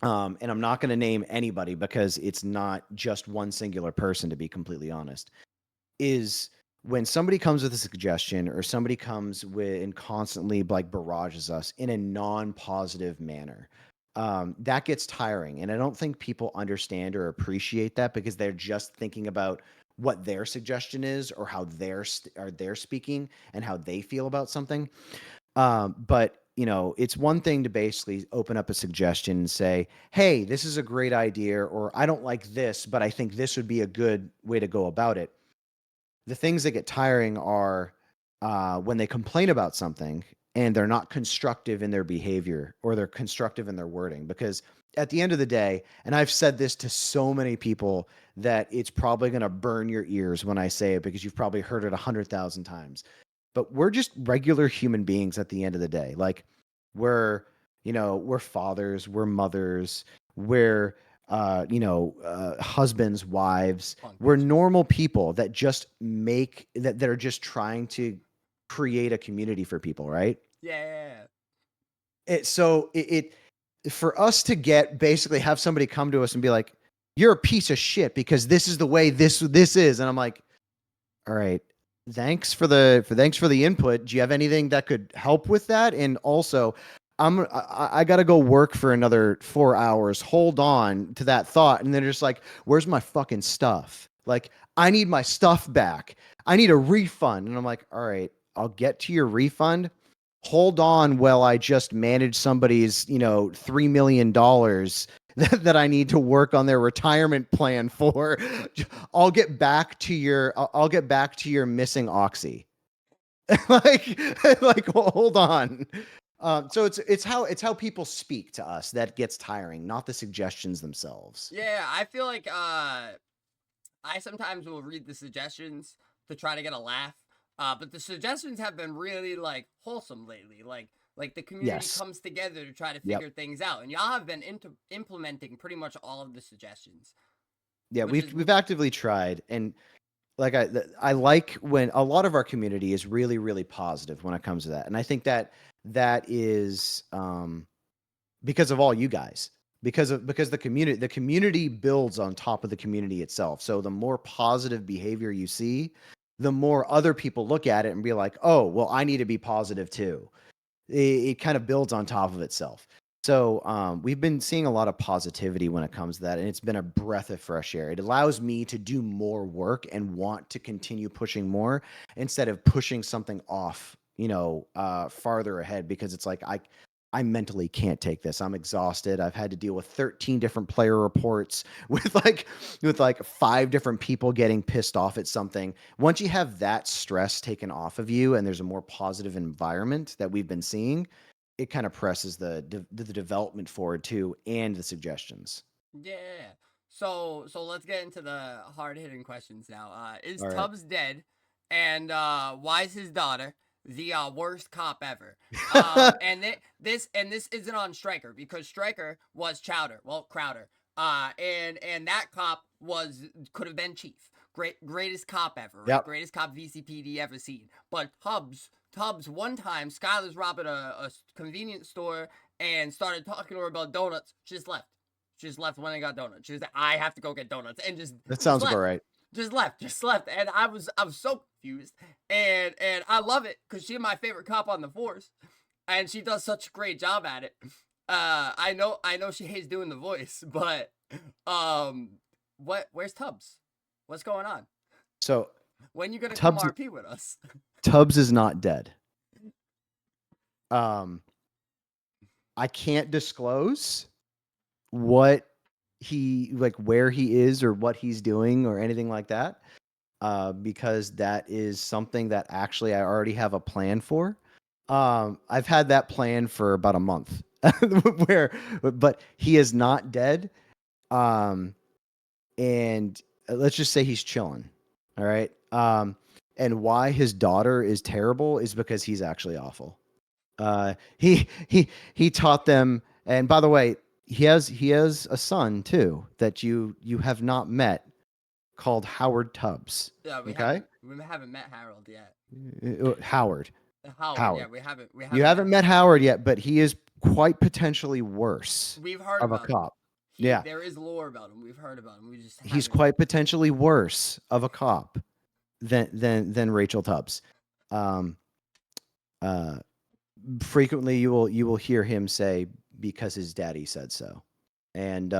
and I'm not going to name anybody because it's not just one singular person, to be completely honest, is when somebody comes with a suggestion or somebody comes with and constantly like barrages us in a non-positive manner. That gets tiring. And I don't think people understand or appreciate that because they're just thinking about what their suggestion is or how they're speaking and how they feel about something. But it's one thing to basically open up a suggestion and say, hey, this is a great idea, or I don't like this, but I think this would be a good way to go about it. The things that get tiring are when they complain about something and they're not constructive in their behavior or they're constructive in their wording. Because at the end of the day, and I've said this to so many people that it's probably going to burn your ears when I say it because you've probably heard it 100,000 times. But we're just regular human beings at the end of the day. Like we're fathers, we're mothers, we're husbands, wives. We're normal people that just that are just trying to create a community for people, right? Yeah. So for us to basically have somebody come to us and be like, you're a piece of shit because this is the way this is. And I'm like, all right, thanks for the input. Do you have anything that could help with that? And also, I got to go work for another 4 hours. Hold on to that thought. And then they're just like, where's my fucking stuff? Like, I need my stuff back. I need a refund. And I'm like, all right, I'll get to your refund. Hold on while I just manage somebody's, $3 million that I need to work on their retirement plan for. I'll get back to your missing oxy. like hold on. So it's how people speak to us that gets tiring, not the suggestions themselves. Yeah, I feel like I sometimes will read the suggestions to try to get a laugh. But the suggestions have been really like wholesome lately. Like the community Yes. comes together to try to Yep. figure things out, and y'all have been implementing pretty much all of the suggestions. Yeah, Which is we've actively tried, and like I like when a lot of our community is really really positive when it comes to that, and I think that is because of all you guys, because the community builds on top of the community itself. So the more positive behavior you see, the more other people look at it and be like, oh well, I need to be positive too. It kind of builds on top of itself. So we've been seeing a lot of positivity when it comes to that, and it's been a breath of fresh air. It allows me to do more work and want to continue pushing more instead of pushing something off, farther ahead because it's like I mentally can't take this. I'm exhausted. I've had to deal with 13 different player reports with like 5 different people getting pissed off at something. Once you have that stress taken off of you and there's a more positive environment that we've been seeing, it kind of presses the development forward too and the suggestions. Yeah. So let's get into the hard hitting questions now. Is All right. Tubbs dead? And why is his daughter the worst cop ever? And this isn't on Stryker because Stryker was Crowder. And that cop could have been Chief. greatest cop ever, right? Yep. Greatest cop VCPD ever seen. But Tubbs, one time, Skylar's robbing a convenience store and started talking to her about donuts. She just left. She just left when they got donuts. She was like, I have to go get donuts, and That just sounds about left. right. Just left, and I was so confused, and I love it because she's my favorite cop on the force, and she does such a great job at it. I know she hates doing the voice, but where's Tubbs? What's going on? So When you gonna come Tubbs RP with us? Tubbs is not dead. I can't disclose what where he is or what he's doing or anything like that, because that is something that actually I already have a plan for. I've had that plan for about a month, but he is not dead. And let's just say he's chilling. All right. And why his daughter is terrible is because he's actually awful. He taught them, and by the way, he has a son too that you have not met, called Howard Tubbs. Yeah, Okay, we haven't met Harold yet. Howard. Howard, yeah, we haven't You haven't met Howard yet, but he is quite potentially worse We've heard of a about him. cop. Yeah, There is lore about him. We've heard about him. We just he's haven't. quite potentially worse of a cop than Rachel Tubbs. Um, uh, Frequently you will hear him say, because his daddy said so. And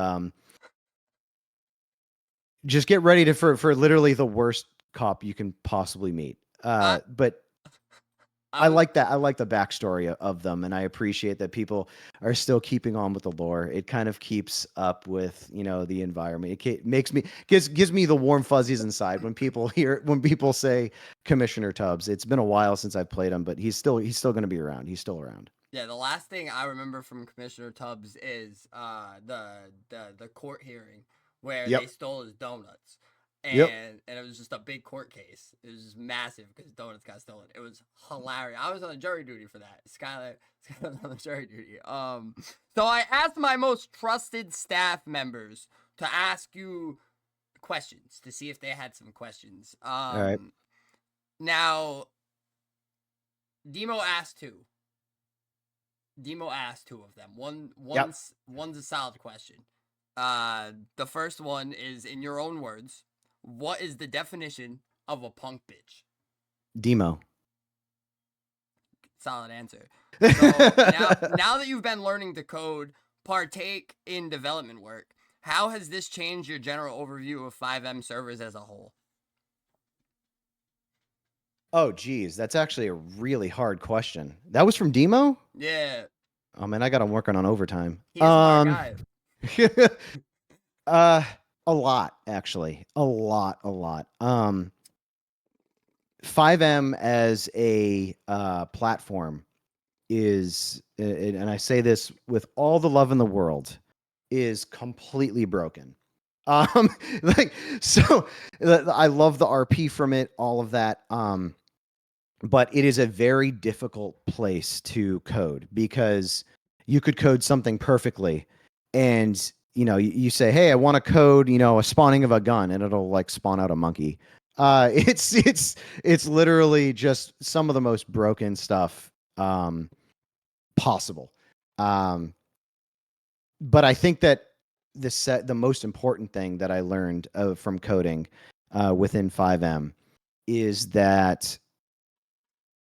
just get ready for literally the worst cop you can possibly meet. But I like that. I like the backstory of them, and I appreciate that people are still keeping on with the lore. It kind of keeps up with the environment. It makes me gives me the warm fuzzies inside when people say Commissioner Tubbs. It's been a while since I've played him, but he's still going to be around. He's still around. Yeah, the last thing I remember from Commissioner Tubbs is the court hearing where Yep. they stole his donuts. Yep. And it was just a big court case. It was just massive because donuts got stolen. It was hilarious. I was on jury duty for that. Skylar was on the jury duty. So I asked my most trusted staff members to ask you questions to see if they had some questions. All right. Now, Demo asked two. Demo asked two of them. One's a solid question. The first one is, in your own words, what is the definition of a punk bitch? Demo. Solid answer. So now that you've been learning to code, partake in development work, how has this changed your general overview of FiveM servers as a whole? Oh, geez, that's actually a really hard question. That was from Demo? Yeah. Oh man, I got him working on overtime. He's a smart guy. A lot, actually. A lot. FiveM as a platform is, and I say this with all the love in the world, is completely broken. So I love the RP from it, all of that. But it is a very difficult place to code, because you could code something perfectly, and you say, hey, I want to code a spawning of a gun, and it'll like spawn out a monkey. It's literally just some of the most broken stuff possible. But I think that the most important thing that I learned from coding within FiveM is that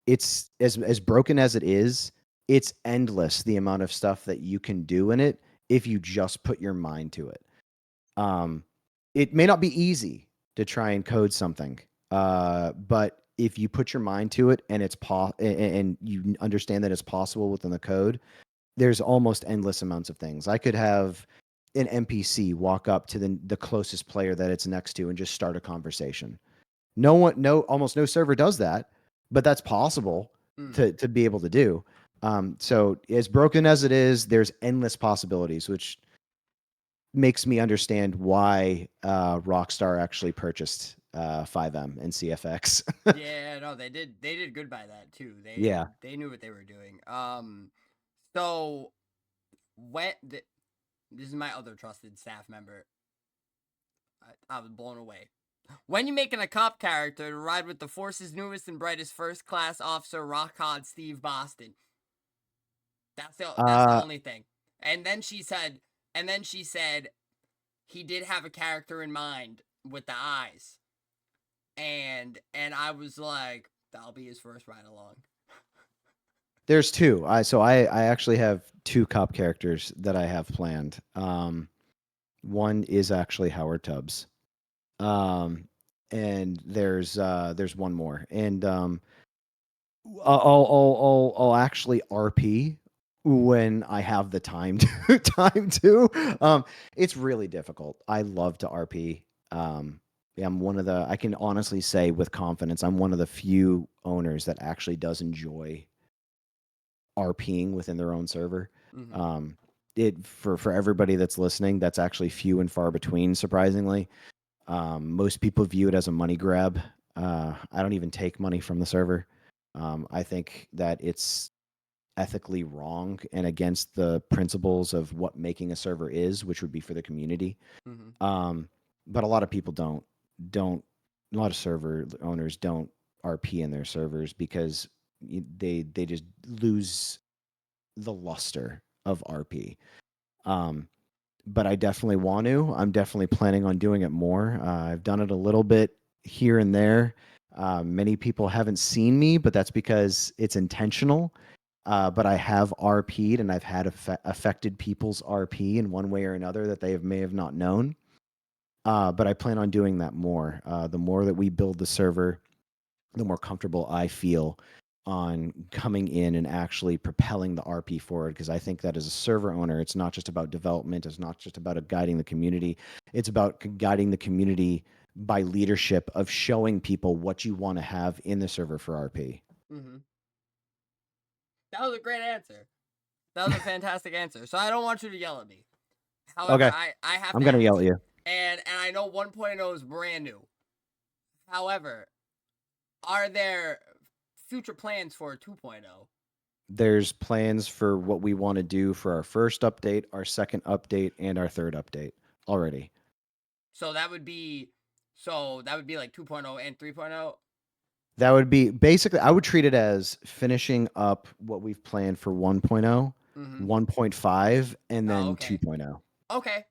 it's as broken as it is, it's endless the amount of stuff that you can do in it if you just put your mind to it. It may not be easy to try and code something, but if you put your mind to it and and you understand that it's possible within the code, there's almost endless amounts of things. I could have an NPC walk up to the closest player that it's next to and just start a conversation. Almost no server does that, but that's possible to be able to do. So as broken as it is, there's endless possibilities, which makes me understand why Rockstar actually purchased FiveM and CFX. Yeah, no, they did good by that too. They knew what they were doing. So this is my other trusted staff member. I was blown away. When you're making a cop character to ride with the Force's newest and brightest first-class officer, Rockcod Steve Boston. That's the Uh, only thing. And then she said, he did have a character in mind with the eyes, and I was like, that'll be his first ride along. there's two. I actually have two cop characters that I have planned. One is actually Howard Tubbs. And there's one more. And I'll actually RP when I have the time to. It's really difficult. I love to RP. Yeah, I can honestly say with confidence, I'm one of the few owners that actually does enjoy RPing within their own server. Mm-hmm. It for everybody that's listening, that's actually few and far between, surprisingly. Most people view it as a money grab. I don't even take money from the server. I think that it's ethically wrong and against the principles of what making a server is, which would be for the community. Mm-hmm. But a lot of people don't. A lot of server owners don't RP in their servers because they just lose the luster of RP. Um, but I definitely want to. I'm definitely planning on doing it more. I've done it a little bit here and there. Many people haven't seen me, but that's because it's intentional. But I have RP'd and I've had affected people's RP in one way or another that may have not known. But I plan on doing that more. The more that we build the server, the more comfortable I feel on coming in and actually propelling the RP forward. Because I think that as a server owner, it's not just about development, it's not just about guiding the community, it's about guiding the community by leadership of showing people what you want to have in the server for RP. Mm-hmm. That was a great answer. That was a fantastic answer. So I don't want you to yell at me. However, Okay, I have I'm to gonna yell ask. at you. And I know 1.0 is brand new. However, are there future plans for 2.0? There's plans for what we want to do for our first update, our second update, and our third update already. So that would be like 2.0 and 3.0. That would be basically, I would treat it as finishing up what we've planned for 1.0, Mm-hmm. 1.5, and Oh, then okay. 2.0. Okay.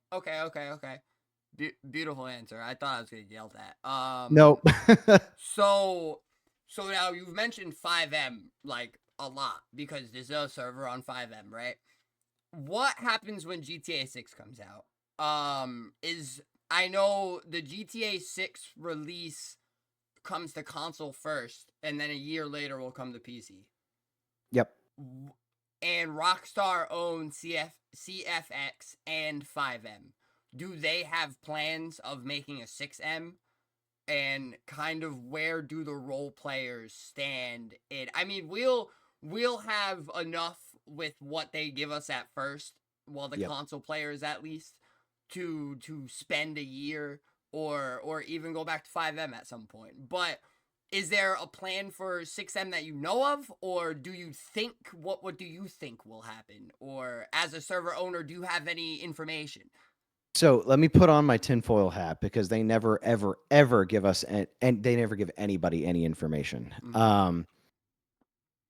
Beautiful answer. I thought I was gonna yell that. Nope. So, now you've mentioned FiveM like a lot because there's a server on FiveM, right? What happens when GTA 6 comes out? Is I know the GTA 6 release comes to console first, and then a year later will come to PC. Yep. And Rockstar owns CFX and FiveM. Do they have plans of making a 6M? And kind of where do the role players stand in? I mean, we'll have enough with what they give us at first, well, the Yep. console players at least, to spend a year or even go back to FiveM at some point. But is there a plan for 6M that you know of, or do you think what do you think will happen? Or as a server owner, do you have any information? So let me put on my tinfoil hat because they never, ever, ever give us, and they never give anybody any information. Mm-hmm.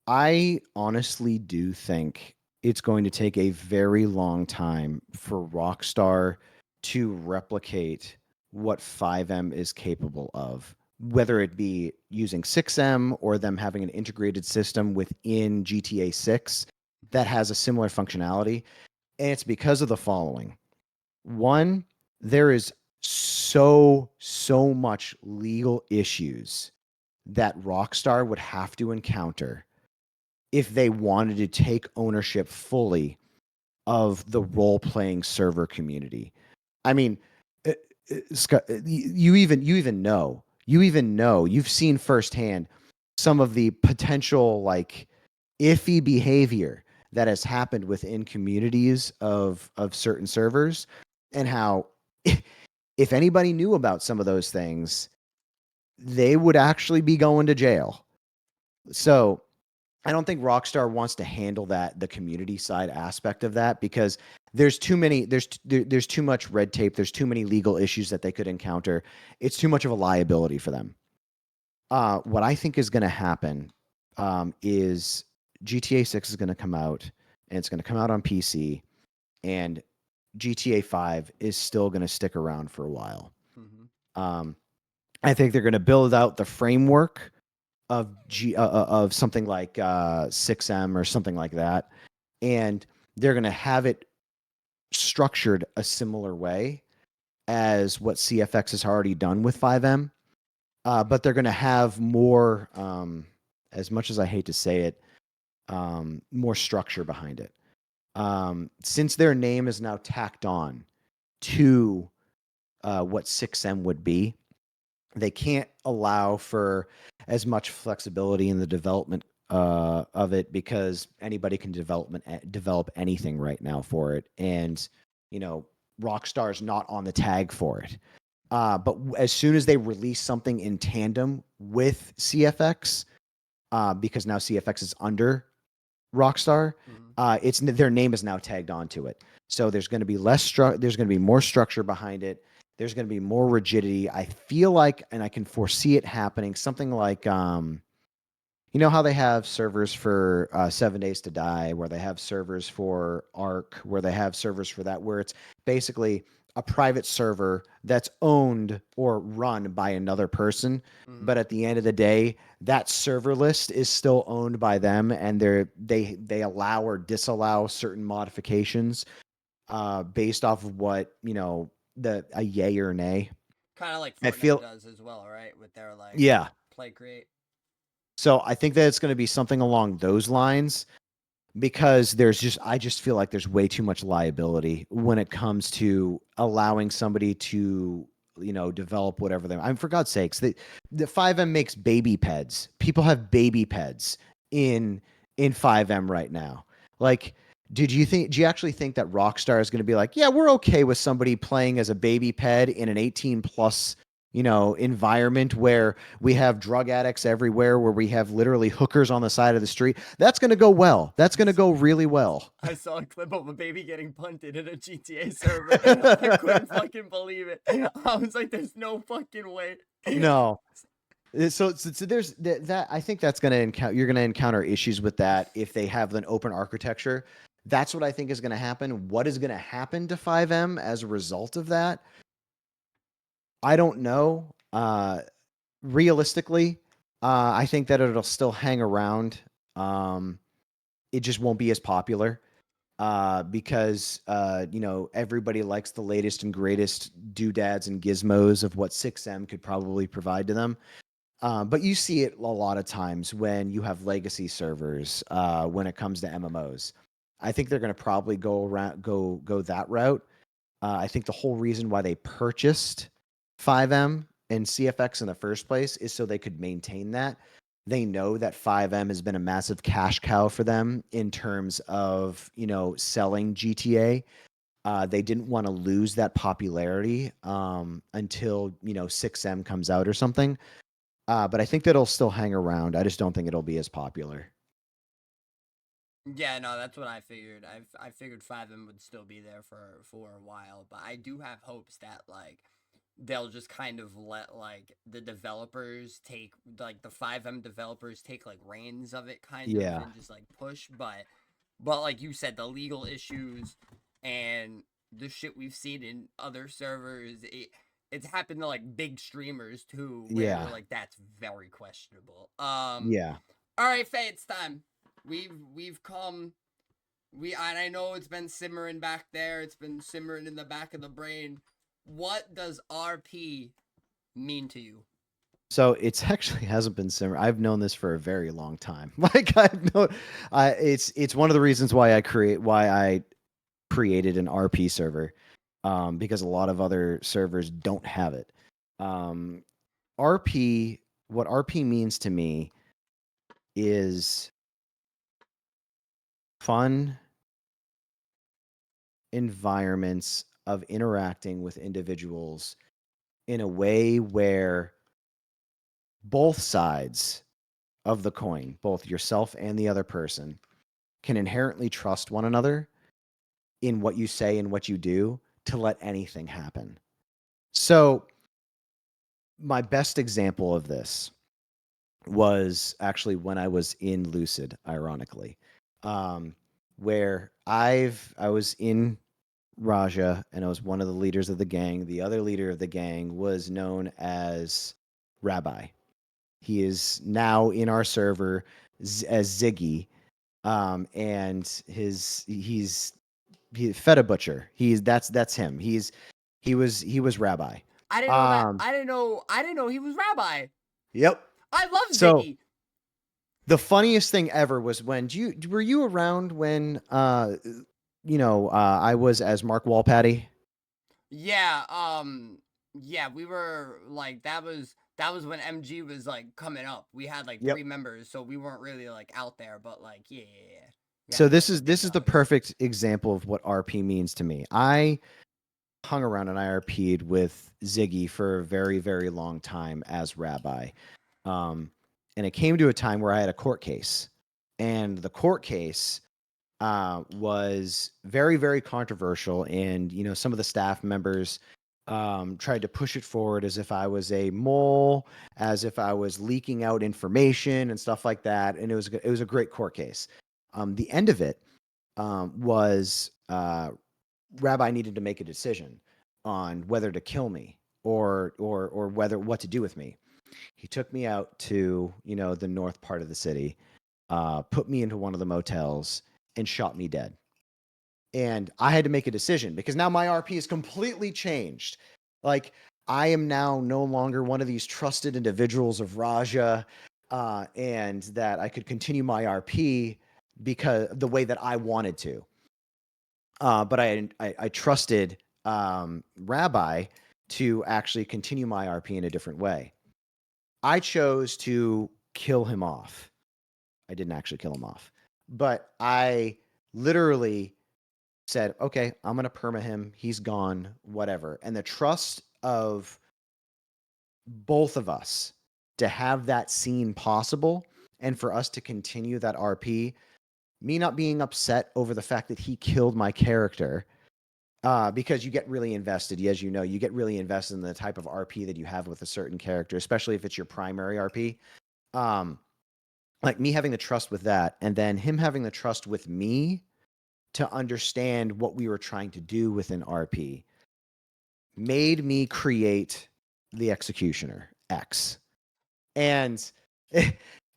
I honestly do think it's going to take a very long time for Rockstar to replicate what FiveM is capable of, whether it be using 6M or them having an integrated system within GTA 6 that has a similar functionality. And it's because of the following. One, there is so much legal issues that Rockstar would have to encounter if they wanted to take ownership fully of the role-playing server community. I mean, Scott, you even know, you've seen firsthand some of the potential like iffy behavior that has happened within communities of certain servers, and how if anybody knew about some of those things, they would actually be going to jail. So I don't think Rockstar wants to handle that, the community side aspect of that, because there's too many there's too much red tape, there's too many legal issues that they could encounter. It's too much of a liability for them. What I think is going to happen is GTA 6 is going to come out, and it's going to come out on PC, and GTA 5 is still going to stick around for a while. Um, I think they're going to build out the framework of something like 6M or something like that, and they're going to have it structured a similar way as what CFX has already done with FiveM. But they're going to have more, as much as I hate to say it, more structure behind it. Since their name is now tacked on to what 6M would be, they can't allow for as much flexibility in the development of it, because anybody can develop anything right now for it, and Rockstar's not on the tag for it. But as soon as they release something in tandem with CFX, because now CFX is under Rockstar, it's their name is now tagged onto it. So there's going to be there's going to be more structure behind it. There's going to be more rigidity. I feel like, and I can foresee it happening, something like, how they have servers for 7 Days to Die, where they have servers for Ark, where they have servers for that, where it's basically a private server that's owned or run by another person. But at the end of the day, that server list is still owned by them, and they allow or disallow certain modifications based off of what, a yay or nay. Kind of like Fortnite does as well, right? With their play create. So I think that it's going to be something along those lines, because I just feel like there's way too much liability when it comes to allowing somebody to, develop whatever they. For God's sakes, the FiveM makes baby peds. People have baby peds in FiveM right now. Like, do you actually think that Rockstar is going to be like, yeah, we're okay with somebody playing as a baby ped in an 18 plus, environment where we have drug addicts everywhere, where we have literally hookers on the side of the street? That's going to go well. That's going to go really well. I saw a clip of a baby getting punted in a GTA server. I couldn't fucking believe it. I was like, there's no fucking way. No. So there's that. I think that's going to encounter. You're going to encounter issues with that if they have an open architecture. That's what I think is going to happen. What is going to happen to FiveM as a result of that? I don't know. Realistically, I think that it'll still hang around. It just won't be as popular because everybody likes the latest and greatest doodads and gizmos of what 6M could probably provide to them. But you see it a lot of times when you have legacy servers when it comes to MMOs. I think they're going to probably go that route. I think the whole reason why they purchased FiveM and CFX in the first place is so they could maintain that. They know that FiveM has been a massive cash cow for them in terms of, selling GTA. They didn't want to lose that popularity until, 6M comes out or something. But I think that it'll still hang around. I just don't think it'll be as popular. Yeah, no, that's what I figured. I figured FiveM would still be there for a while, but I do have hopes that they'll just kind of let the developers take the FiveM developers take reins of it kind of and just push, but like you said, the legal issues and the shit we've seen in other servers, it's happened to big streamers too, where we're that's very questionable. Yeah. All right, Faye, it's time. We've come. I know it's been simmering back there. It's been simmering in the back of the brain. What does RP mean to you? So it's actually hasn't been simmering. I've known this for a very long time. It's one of the reasons why I created an RP server, because a lot of other servers don't have it. RP, what RP means to me is fun environments of interacting with individuals in a way where both sides of the coin, both yourself and the other person, can inherently trust one another in what you say and what you do to let anything happen. So my best example of this was actually when I was in Lucid, ironically, um, where I was in Raja and I was one of the leaders of the gang. The other leader of the gang was known as Rabbi. He is now in our server as Ziggy, and he's Feta Butcher. That's him. He was Rabbi. I didn't know that. Um, I didn't know he was Rabbi. yep. I love So Ziggy. the funniest thing ever was when were you around when I was as Mark Walpatty? Yeah, yeah, we were like that was when MG was like coming up. We had like Yep. 3 members, so we weren't really like out there, but like yeah. We So had this like the is big this is the dogs. perfect example of what RP means to me. I hung around and IRP'd with Ziggy for a very, very long time as Rabbi. Um, and it came to a time where I had a court case. And the court case was very, very controversial. And, some of the staff members tried to push it forward as if I was a mole, as if I was leaking out information and stuff like that. And it was a great court case. The end of it was Rabbi needed to make a decision on whether to kill me or whether what to do with me. He took me out to the north part of the city, put me into one of the motels, and shot me dead. And I had to make a decision because now my RP is completely changed. Like I am now no longer one of these trusted individuals of Raja, and that I could continue my RP because the way that I wanted to. But I trusted Rabbi to actually continue my RP in a different way. I chose to kill him off. I didn't actually kill him off, but I literally said, "Okay, I'm gonna perma him. He's gone. Whatever." And the trust of both of us to have that scene possible and for us to continue that RP, me not being upset over the fact that he killed my character, because you get really invested. As you know, you get really invested in the type of RP that you have with a certain character, especially if it's your primary RP. Um, like me having the trust with that, and then him having the trust with me to understand what we were trying to do with an RP made me create the Executioner X, and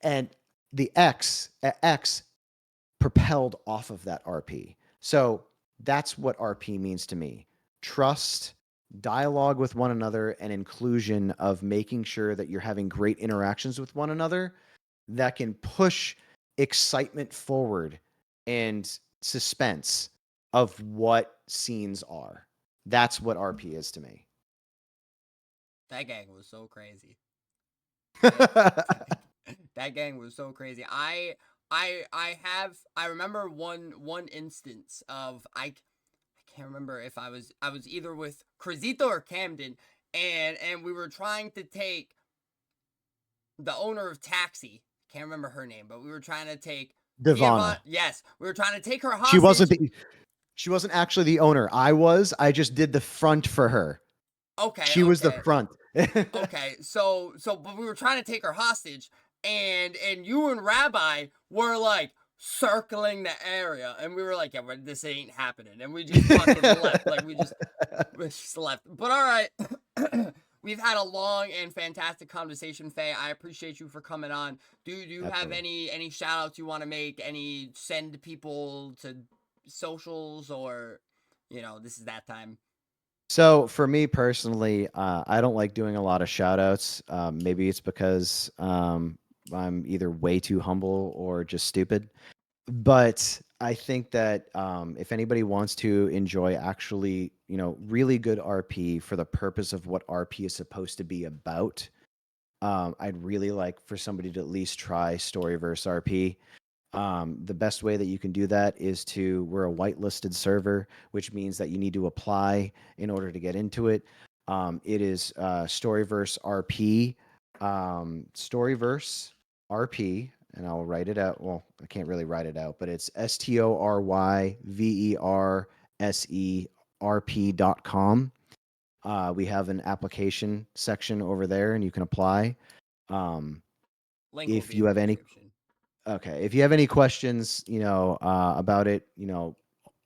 and the X propelled off of that RP. So that's what RP means to me. Trust, dialogue with one another, and inclusion of making sure that you're having great interactions with one another that can push excitement forward and suspense of what scenes are. That's what RP is to me. That gang was so crazy. That, that gang was so crazy. I remember one instance of I can't remember if I was either with Crazito or Camden, and we were trying to take the owner of Taxi. Can't remember her name, but we were trying to take Divana. Yes, we were trying to take her She wasn't hostage. she wasn't actually the owner. I just did the front for her. Okay, She was the okay. front. Okay, but we were trying to take her hostage, and you and Rabbi were like circling the area, and we were like, yeah, this ain't happening, and we just fucking left, like we just left. But all right, we've had a long and fantastic conversation, Faye. I appreciate you for coming on. Do you have Absolutely. any shout outs you want to make? Any send people to socials, or this is that time. So for me personally, I don't like doing a lot of shout outs. Maybe it's because I'm either way too humble or just stupid. But I think that if anybody wants to enjoy actually, really good RP for the purpose of what RP is supposed to be about, I'd really like for somebody to at least try Storyverse RP. The best way that you can do that is we're a whitelisted server, which means that you need to apply in order to get into it. It is Storyverse RP, Storyverse RP, and I'll write it out. Well, I can't really write it out, but it's STORYVERSE FiveM.com. We have an application section over there, and you can apply. Um, Link will if be you in the have any, description. okay, if you have any questions, about it,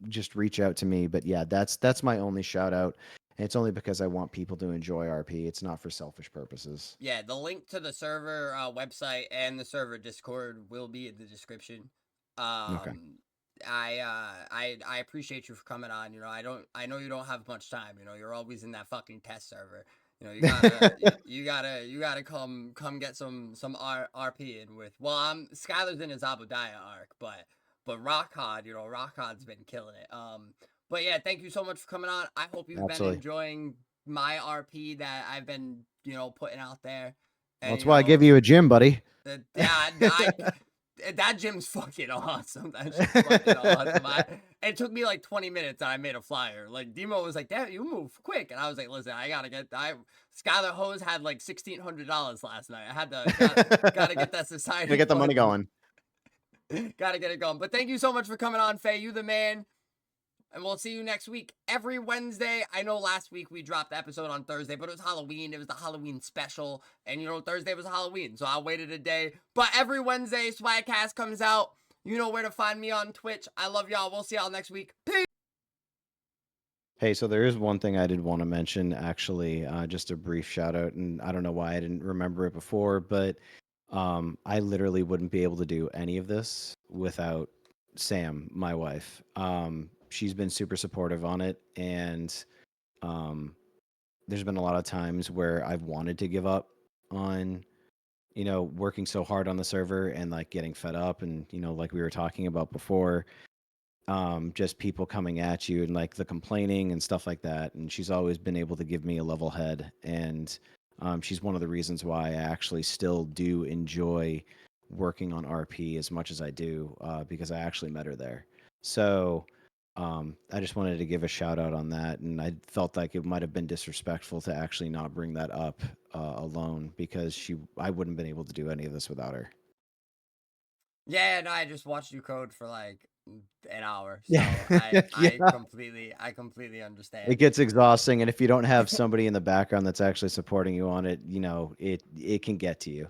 just reach out to me. But yeah, that's my only shout out. And it's only because I want people to enjoy RP. It's not for selfish purposes. Yeah, the link to the server website and the server Discord will be in the description. Okay. I appreciate you for coming on. I know you don't have much time. You're always in that fucking test server. You gotta come get some RP in with. Well, Skylar's in his Abu Daya arc, but Rockhod, Rockod's been killing it. But yeah, thank you so much for coming on. I hope you've been Absolutely. enjoying my RP that I've been, putting out there. Well, And that's why I give you a gym, buddy. yeah, that gym's fucking awesome. That shit's fucking awesome. It took me like 20 minutes and I made a flyer. Like Demo was like, "Damn, you move quick," and I was like, "Listen, I gotta get." Skylar Hose had like $1,600 last night. I had to gotta get that society. Gotta get the money going. Gotta get it going. But thank you so much for coming on, Faye. You the man. And we'll see you next week. Every Wednesday. I know last week we dropped the episode on Thursday, but it was Halloween. It was the Halloween special. And Thursday was Halloween. So I waited a day. But every Wednesday, Swagcast comes out. You know where to find me on Twitch. I love y'all. We'll see y'all next week. Peace. Hey, so there is one thing I did want to mention, actually, just a brief shout out, and I don't know why I didn't remember it before, but I literally wouldn't be able to do any of this without Sam, my wife. She's been super supportive on it, and um, there's been a lot of times where I've wanted to give up on, working so hard on the server and like getting fed up, and like we were talking about before, just people coming at you and like the complaining and stuff like that. And she's always been able to give me a level head. And she's one of the reasons why I actually still do enjoy working on RP as much as I do, because I actually met her there. So I just wanted to give a shout out on that. And I felt like it might have been disrespectful to actually not bring that up alone, because I wouldn't have been able to do any of this without her. Yeah, no, I just watched you code for like an hour. So Yeah. I Yeah. completely understand. It gets exhausting, and if you don't have somebody in the background that's actually supporting you on it, it can get to you.